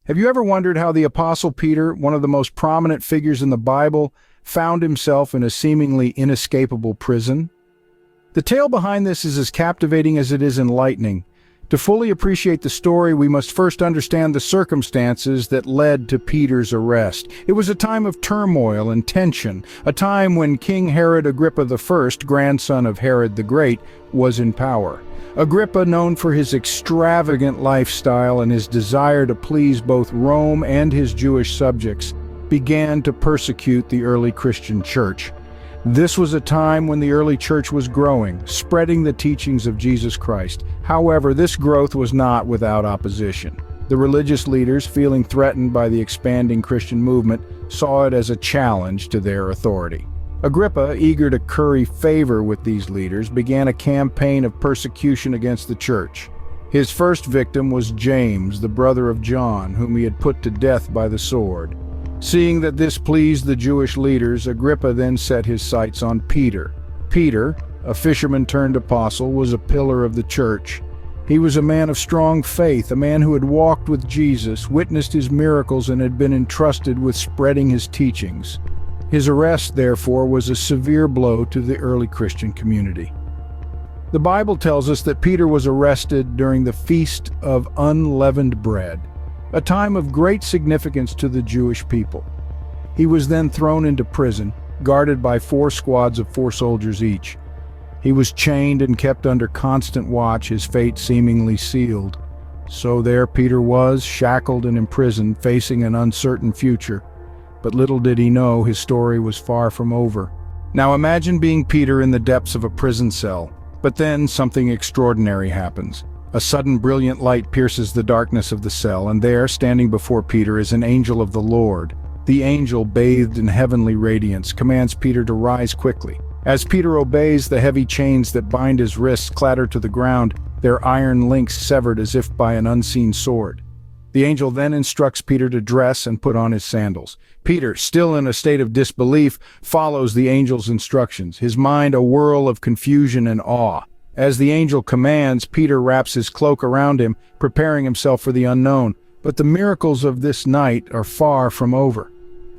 Have you ever wondered how the Apostle Peter, one of the most prominent figures in the Bible, found himself in a seemingly inescapable prison? The tale behind this is as captivating as it is enlightening. To fully appreciate the story, we must first understand the circumstances that led to Peter's arrest. It was a time of turmoil and tension, a time when King Herod Agrippa I, grandson of Herod the Great, was in power. Agrippa, known for his extravagant lifestyle and his desire to please both Rome and his Jewish subjects, began to persecute the early Christian church. This was a time when the early church was growing, spreading the teachings of Jesus Christ. However, this growth was not without opposition. The religious leaders, feeling threatened by the expanding Christian movement, saw it as a challenge to their authority. Agrippa, eager to curry favor with these leaders, began a campaign of persecution against the church. His first victim was James, the brother of John, whom he had put to death by the sword. Seeing that this pleased the Jewish leaders, Agrippa then set his sights on Peter. Peter, a fisherman turned apostle, was a pillar of the church. He was a man of strong faith, a man who had walked with Jesus, witnessed his miracles, and had been entrusted with spreading his teachings. His arrest, therefore, was a severe blow to the early Christian community. The Bible tells us that Peter was arrested during the Feast of Unleavened Bread, a time of great significance to the Jewish people. He was then thrown into prison, guarded by 4 squads of 4 soldiers each. He was chained and kept under constant watch, his fate seemingly sealed. So there Peter was, shackled and imprisoned, facing an uncertain future. But little did he know his story was far from over. Now imagine being Peter in the depths of a prison cell. But then something extraordinary happens. A sudden brilliant light pierces the darkness of the cell, and there, standing before Peter, is an angel of the Lord. The angel, bathed in heavenly radiance, commands Peter to rise quickly. As Peter obeys, the heavy chains that bind his wrists clatter to the ground, their iron links severed as if by an unseen sword. The angel then instructs Peter to dress and put on his sandals. Peter, still in a state of disbelief, follows the angel's instructions, his mind a whirl of confusion and awe. As the angel commands, Peter wraps his cloak around him, preparing himself for the unknown. But the miracles of this night are far from over.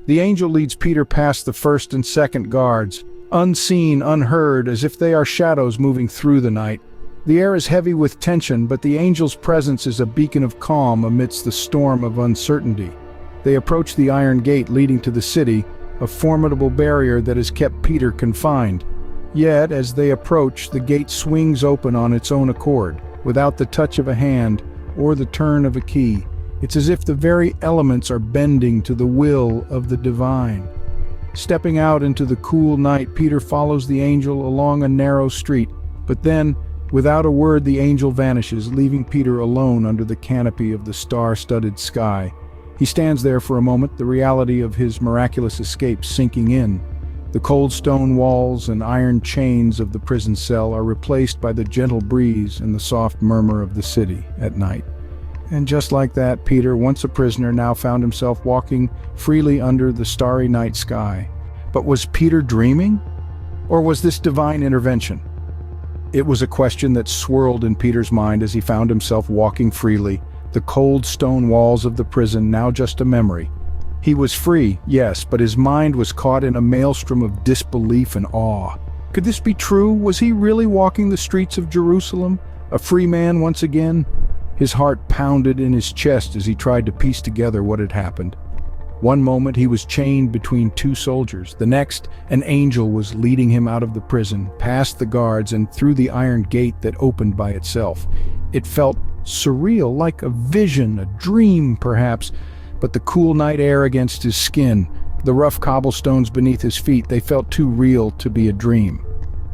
The angel leads Peter past the first and second guards, unseen, unheard, as if they are shadows moving through the night. The air is heavy with tension, but the angel's presence is a beacon of calm amidst the storm of uncertainty. They approach the iron gate leading to the city, a formidable barrier that has kept Peter confined. Yet, as they approach, the gate swings open on its own accord, without the touch of a hand or the turn of a key. It's as if the very elements are bending to the will of the divine. Stepping out into the cool night, Peter follows the angel along a narrow street, but then, without a word, the angel vanishes, leaving Peter alone under the canopy of the star-studded sky. He stands there for a moment, the reality of his miraculous escape sinking in. The cold stone walls and iron chains of the prison cell are replaced by the gentle breeze and the soft murmur of the city at night. And just like that, Peter, once a prisoner, now found himself walking freely under the starry night sky. But was Peter dreaming? Or was this divine intervention? It was a question that swirled in Peter's mind as he found himself walking freely, the cold stone walls of the prison now just a memory. He was free, yes, but his mind was caught in a maelstrom of disbelief and awe. Could this be true? Was he really walking the streets of Jerusalem, a free man once again? His heart pounded in his chest as he tried to piece together what had happened. One moment he was chained between 2 soldiers. The next, an angel was leading him out of the prison, past the guards and through the iron gate that opened by itself. It felt surreal, like a vision, a dream perhaps, but the cool night air against his skin, the rough cobblestones beneath his feet, they felt too real to be a dream.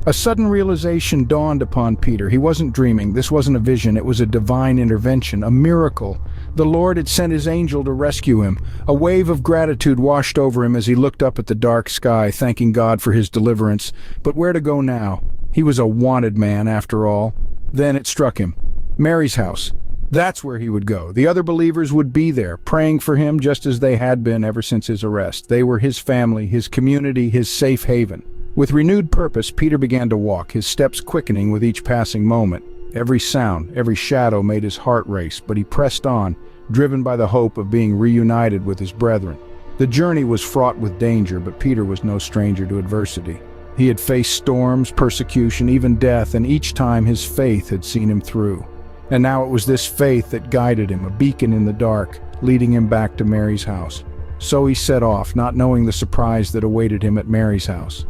A sudden realization dawned upon Peter. He wasn't dreaming. This wasn't a vision. It was a divine intervention, a miracle. The Lord had sent his angel to rescue him. A wave of gratitude washed over him as he looked up at the dark sky, thanking God for his deliverance. But where to go now? He was a wanted man, after all. Then it struck him. Mary's house. That's where he would go. The other believers would be there, praying for him just as they had been ever since his arrest. They were his family, his community, his safe haven. With renewed purpose, Peter began to walk, his steps quickening with each passing moment. Every sound, every shadow made his heart race, but he pressed on, driven by the hope of being reunited with his brethren. The journey was fraught with danger, but Peter was no stranger to adversity. He had faced storms, persecution, even death, and each time his faith had seen him through. And now it was this faith that guided him, a beacon in the dark, leading him back to Mary's house. So he set off, not knowing the surprise that awaited him at Mary's house.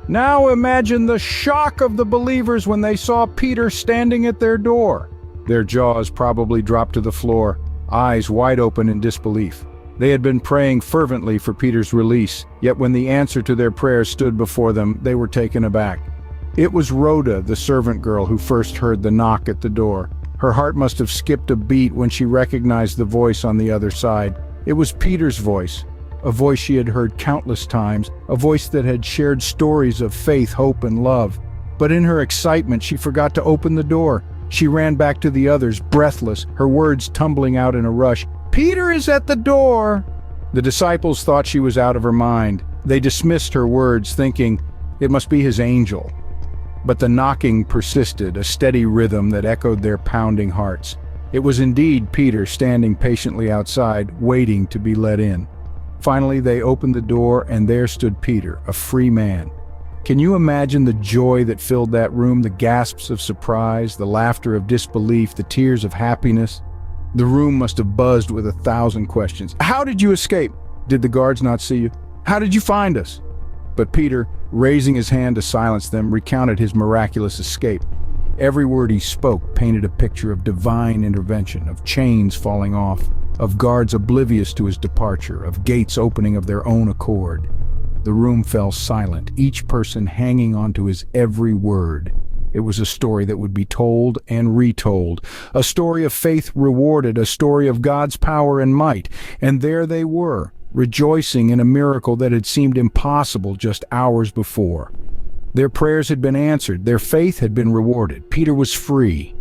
Now imagine the shock of the believers when they saw Peter standing at their door. Their jaws probably dropped to the floor, eyes wide open in disbelief. They had been praying fervently for Peter's release, yet when the answer to their prayers stood before them, they were taken aback. It was Rhoda, the servant girl, who first heard the knock at the door. Her heart must have skipped a beat when she recognized the voice on the other side. It was Peter's voice, a voice she had heard countless times, a voice that had shared stories of faith, hope, and love. But in her excitement, she forgot to open the door. She ran back to the others, breathless, her words tumbling out in a rush. "Peter is at the door!" The disciples thought she was out of her mind. They dismissed her words, thinking, "It must be his angel." But the knocking persisted, a steady rhythm that echoed their pounding hearts. It was indeed Peter standing patiently outside, waiting to be let in. Finally, they opened the door, and there stood Peter, a free man. Can you imagine the joy that filled that room, the gasps of surprise, the laughter of disbelief, the tears of happiness? The room must have buzzed with 1,000 questions. How did you escape? Did the guards not see you? How did you find us? But Peter, raising his hand to silence them, recounted his miraculous escape. Every word he spoke painted a picture of divine intervention, of chains falling off, of guards oblivious to his departure, of gates opening of their own accord. The room fell silent, each person hanging on to his every word. It was a story that would be told and retold, a story of faith rewarded, a story of God's power and might. And there they were, rejoicing in a miracle that had seemed impossible just hours before. Their prayers had been answered, their faith had been rewarded. Peter was free,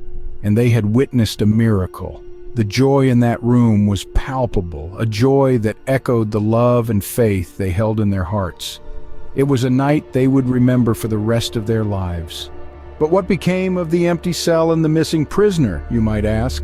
and they had witnessed a miracle. The joy in that room was palpable, a joy that echoed the love and faith they held in their hearts. It was a night they would remember for the rest of their lives. But what became of the empty cell and the missing prisoner, you might ask?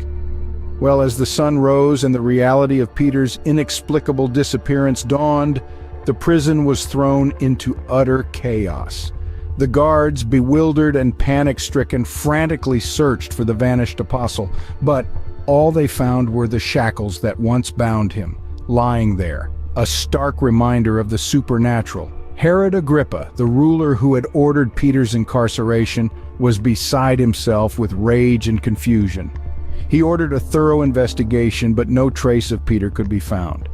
Well, as the sun rose and the reality of Peter's inexplicable disappearance dawned, the prison was thrown into utter chaos. The guards, bewildered and panic-stricken, frantically searched for the vanished apostle, but all they found were the shackles that once bound him, lying there, a stark reminder of the supernatural. Herod Agrippa, the ruler who had ordered Peter's incarceration, was beside himself with rage and confusion. He ordered a thorough investigation, but no trace of Peter could be found.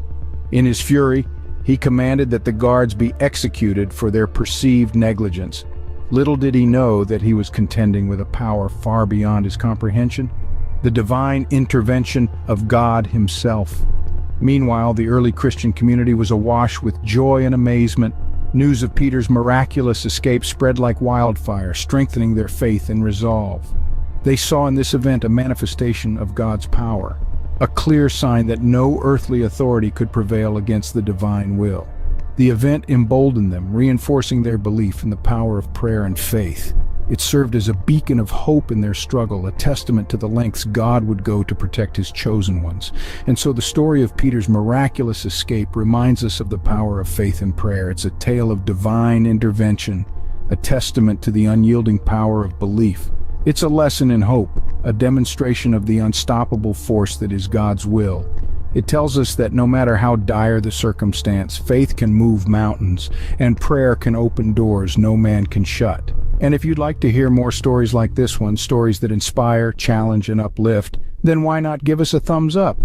In his fury, he commanded that the guards be executed for their perceived negligence. Little did he know that he was contending with a power far beyond his comprehension, the divine intervention of God himself. Meanwhile, the early Christian community was awash with joy and amazement. News of Peter's miraculous escape spread like wildfire, strengthening their faith and resolve. They saw in this event a manifestation of God's power, a clear sign that no earthly authority could prevail against the divine will. The event emboldened them, reinforcing their belief in the power of prayer and faith. It served as a beacon of hope in their struggle, a testament to the lengths God would go to protect his chosen ones. And so the story of Peter's miraculous escape reminds us of the power of faith and prayer. It's a tale of divine intervention, a testament to the unyielding power of belief. It's a lesson in hope, a demonstration of the unstoppable force that is God's will. It tells us that no matter how dire the circumstance, faith can move mountains, and prayer can open doors no man can shut. And if you'd like to hear more stories like this one, stories that inspire, challenge, and uplift, then why not give us a thumbs up?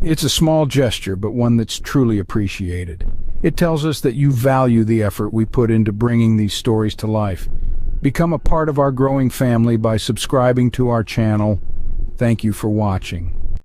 It's a small gesture, but one that's truly appreciated. It tells us that you value the effort we put into bringing these stories to life. Become a part of our growing family by subscribing to our channel. Thank you for watching.